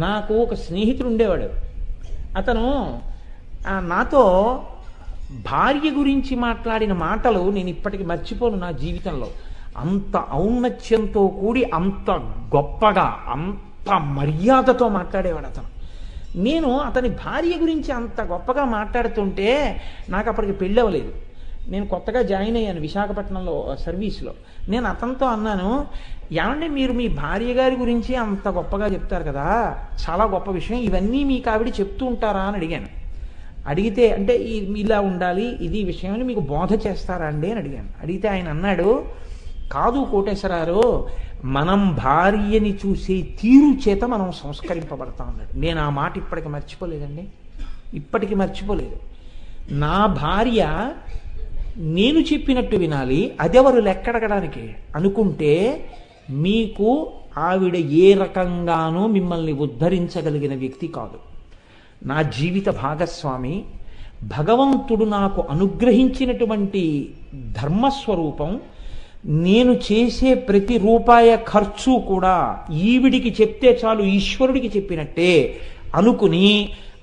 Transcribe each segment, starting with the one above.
నాకు ఒక స్నేహితుడు ఉండేవాడు. అతను నాతో భార్య గురించి మాట్లాడిన మాటలు నేను ఇప్పటికి మర్చిపోను నా జీవితంలో. అంత ఔన్నత్యంతో కూడి అంత గొప్పగా అంత మర్యాదతో మాట్లాడేవాడు అతను. నేను అతని భార్య గురించి అంత గొప్పగా మాట్లాడుతుంటే నాకు అప్పటికి పెళ్ళి అవ్వలేదు. నేను కొత్తగా జాయిన్ అయ్యాను విశాఖపట్నంలో సర్వీస్లో. నేను అతనితో అన్నాను, ఏమంటే మీరు మీ భార్య గారి గురించి అంత గొప్పగా చెప్తారు కదా, చాలా గొప్ప విషయం, ఇవన్నీ మీకు ఆవిడ చెప్తూ ఉంటారా అని అడిగాను. అడిగితే అంటే ఇలా ఉండాలి ఇది విషయం అని మీకు బోధ చేస్తారా అండి అని అడిగాను. అడిగితే ఆయన అన్నాడు, కాదు కోటేశ్వరారు, మనం భార్యని చూసే తీరు చేత మనం సంస్కరింపబడతాం అన్నాడు. నేను ఆ మాట ఇప్పటికి మర్చిపోలేదండి, ఇప్పటికి మర్చిపోలేదు. నా భార్య నేను చెప్పినట్టు వినాలి, అదెవరు లెక్కడగడానికి అనుకుంటే మీకు ఆవిడ ఏ రకంగానూ మిమ్మల్ని ఉద్ధరించగలిగిన వ్యక్తి కాదు. నా జీవిత భాగస్వామి, భగవంతుడు నాకు అనుగ్రహించినటువంటి ధర్మస్వరూపం. నేను చేసే ప్రతి రూపాయ ఖర్చు కూడా ఈవిడికి చెప్తే చాలు ఈశ్వరుడికి చెప్పినట్టే అనుకుని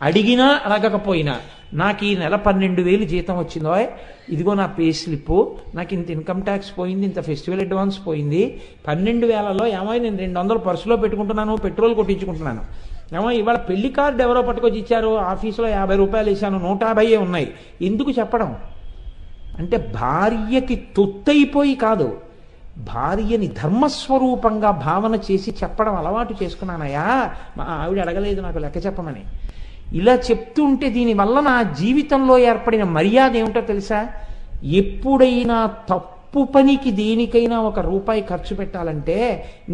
అడిగినా అడగకపోయినా, నాకు ఈ నెల 12,000 జీతం వచ్చిందో, ఇదిగో నా పే స్లిప్, నాకు ఇంత ఇన్కమ్ ట్యాక్స్ పోయింది, ఇంత ఫెస్టివల్ అడ్వాన్స్ పోయింది, 12,000లో ఏమో నేను 200 పర్సులో పెట్టుకుంటున్నాను, పెట్రోల్ కొట్టించుకుంటున్నాను, ఏమో ఇవాళ పెళ్లి కార్డు ఎవరో పట్టుకొచ్చి ఇచ్చారు, ఆఫీసులో 50 రూపాయలు వేసాను, 150 ఉన్నాయి, ఎందుకు చెప్పడం? అంటే భార్యకి తొత్తైపోయి కాదు, భార్యని ధర్మస్వరూపంగా భావన చేసి చెప్పడం అలవాటు చేసుకున్నానయ్యా. మా ఆవిడ అడగలేదు నాకు లెక్క చెప్పమని. ఇలా చెప్తుంటే దీనివల్ల నా జీవితంలో ఏర్పడిన మర్యాద ఏమిటో తెలుసా? ఎప్పుడైనా తప్పు పనికి దేనికైనా 1 రూపాయి ఖర్చు పెట్టాలంటే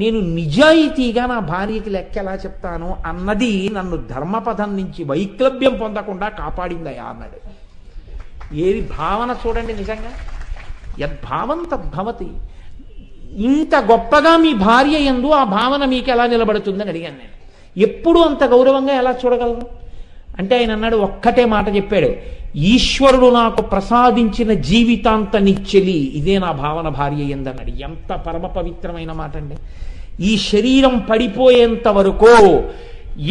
నేను నిజాయితీగా నా భార్యకి లెక్క ఎలా చెప్తాను అన్నది నన్ను ధర్మపథం నుంచి వైక్లభ్యం పొందకుండా కాపాడిందయ్యా అన్నాడు. ఏది భావన చూడండి, నిజంగా యద్భావం తద్భవతి. ఇంత గొప్పగా మీ భార్య యందు ఆ భావన మీకు ఎలా నిలబడుతుందని అడిగాను నేను. ఎప్పుడు అంత గౌరవంగా ఎలా చూడగలను అంటే ఆయన అన్నాడు, ఒక్కటే మాట చెప్పాడు, ఈశ్వరుడు నాకు ప్రసాదించిన జీవితాంత నిచ్చెలి, ఇదే నా భావన భార్య యందన్నాడు. ఎంత పరమ పవిత్రమైన మాట అండి. ఈ శరీరం పడిపోయేంత వరకు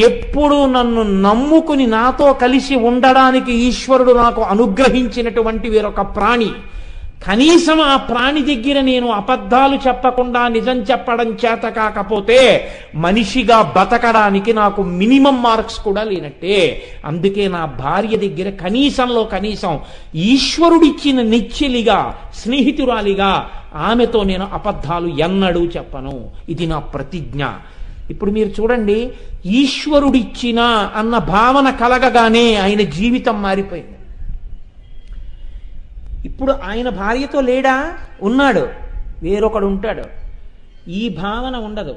ఎప్పుడు నన్ను నమ్ముకుని నాతో కలిసి ఉండడానికి ఈశ్వరుడు నాకు అనుగ్రహించినటువంటి వేరొక ప్రాణి, కనీసం ఆ ప్రాణి దగ్గర నేను అబద్ధాలు చెప్పకుండా నిజం చెప్పడం చేత కాకపోతే మనిషిగా బతకడానికి నాకు మినిమం మార్క్స్ కూడా లేనట్టే. అందుకే నా భార్య దగ్గర కనీసంలో కనీసం ఈశ్వరుడిచ్చిన నిచ్చెలిగా, స్నేహితురాలిగా ఆమెతో నేను అబద్ధాలు ఎన్నడూ చెప్పను. ఇది నా ప్రతిజ్ఞ. ఇప్పుడు మీరు చూడండి, ఈశ్వరుడిచ్చిన అన్న భావన కలగగానే ఆయన జీవితం మారిపోయింది. ఇప్పుడు ఆయన భార్యతో లేడా? ఉన్నాడు, వేరొకడు ఉంటాడు. ఈ భావన ఉండదు.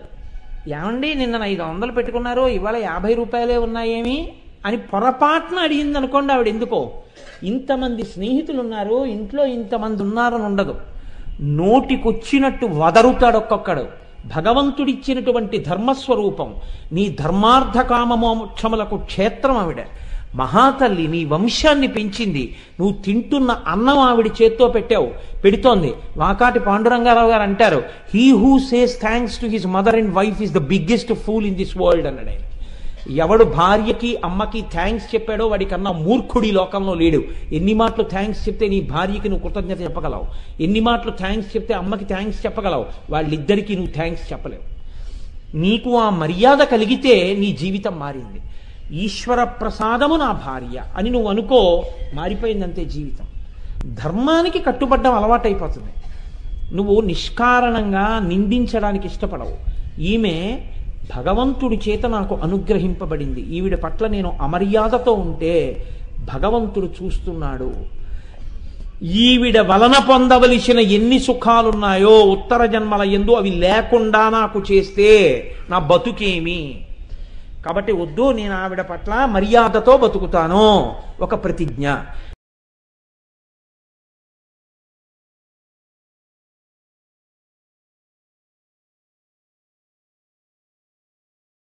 ఏమండి నిన్న 500 పెట్టుకున్నారు, ఇవాళ 50 రూపాయలే ఉన్నాయేమి అని పొరపాటున అడిగింది అనుకోండి ఆవిడ. ఎందుకో ఇంతమంది స్నేహితులు ఉన్నారు, ఇంట్లో ఇంతమంది ఉన్నారని ఉండదు. నోటికొచ్చినట్టు వదరుతాడు ఒక్కొక్కడు. భగవంతుడిచ్చినటువంటి ధర్మస్వరూపం, నీ ధర్మార్థ కామమోక్షములకు క్షేత్రం ఆవిడ. మహాతల్లి నీ వంశాన్ని పెంచింది. నువ్వు తింటున్న అన్నం ఆవిడ చేత్తో పెడుతోంది. వాకాటి పాండురంగారావు గారు అంటారు, he who says thanks to his mother and wife is the biggest pool in this world అన్నాడు ఆయన. ఎవడు భార్యకి అమ్మకి థ్యాంక్స్ చెప్పాడో వాడికన్నా మూర్ఖుడి లోకంలో లేడు. ఎన్ని మాటలు థ్యాంక్స్ చెప్తే నీ భార్యకి నువ్వు కృతజ్ఞత చెప్పగలవు, ఎన్ని మాటలు థ్యాంక్స్ చెప్తే అమ్మకి థ్యాంక్స్ చెప్పగలవు, వాళ్ళిద్దరికీ నువ్వు థ్యాంక్స్ చెప్పలేవు. నీకు ఆ మర్యాద కలిగితే నీ జీవితం మారింది. ఈశ్వర ప్రసాదము నా భార్య అని నువ్వు అనుకో, మారిపోయిందంతే జీవితం. ధర్మానికి కట్టుబడ్డం అలవాటైపోతుంది. నువ్వు నిష్కారణంగా నిందించడానికి ఇష్టపడవు. ఈమె భగవంతుడి చేత నాకు అనుగ్రహింపబడింది, ఈవిడ పట్ల నేను అమర్యాదతో ఉంటే భగవంతుడు చూస్తున్నాడు. ఈవిడ వలన పొందవలసిన ఎన్ని సుఖాలున్నాయో ఉత్తర జన్మల యందు అవి లేకుండా నాకు చేస్తే నా బతుకేమి? కాబట్టి వద్దు, నేను ఆవిడ పట్ల మర్యాదతో బతుకుతాను, ఒక ప్రతిజ్ఞ.